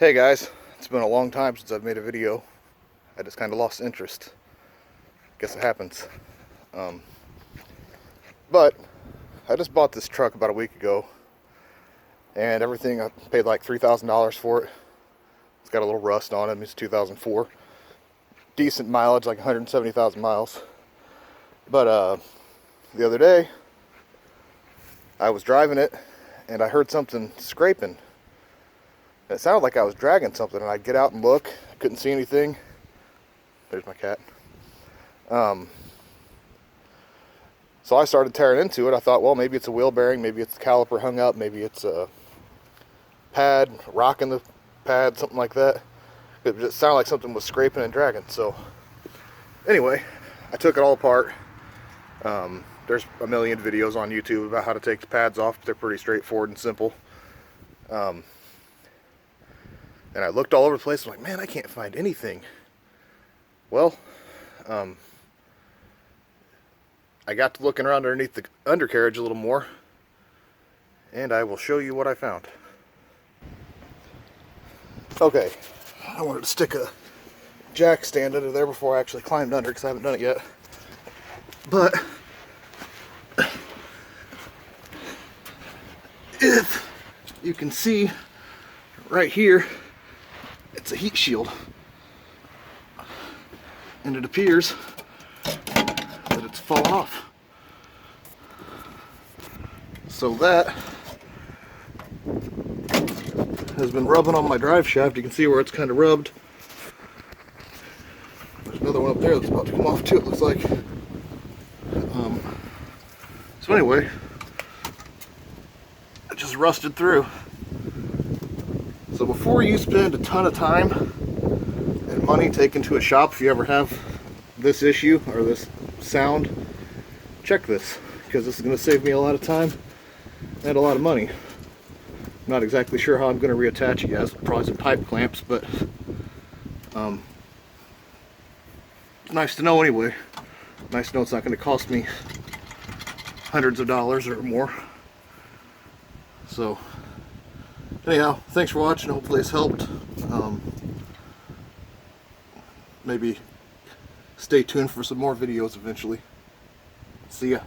Hey guys, it's been a long time since I've made a video. I just kind of lost interest. Guess it happens. But I just bought this truck about a week ago, and everything, I paid like $3,000 for it. It's got a little rust on it. It's 2004. Decent mileage, like 170,000 miles. But the other day, I was driving it, and I heard something scraping. It sounded like I was dragging something, and I'd get out and look. I couldn't see anything. There's my cat. So I started tearing into it. I thought, well, maybe it's a wheel bearing, maybe it's the caliper hung up, maybe it's a pad, rock in the pad, something like that. It just sounded like something was scraping and dragging. So anyway, I took it all apart. There's a million videos on YouTube about how to take the pads off. They're pretty straightforward and simple. And I looked all over the place. I'm like, man, I can't find anything. Well, I got to looking around underneath the undercarriage a little more, and I will show you what I found. Okay, I wanted to stick a jack stand under there before I actually climbed under, because I haven't done it yet. But if you can see right here, it's a heat shield, and it appears that it's fallen off. So that has been rubbing on my drive shaft. You can see where it's kind of rubbed. There's another one up there that's about to come off too, it looks like. So anyway, it just rusted through. So before you spend a ton of time and money taken to a shop, if you ever have this issue or this sound, check this, because this is going to save me a lot of time and a lot of money. I'm not exactly sure how I'm going to reattach it yet. Probably some pipe clamps, but it's nice to know anyway. Nice to know it's not going to cost me hundreds of dollars or more. So anyhow, thanks for watching. Hopefully it's helped. Maybe stay tuned for some more videos eventually. See ya.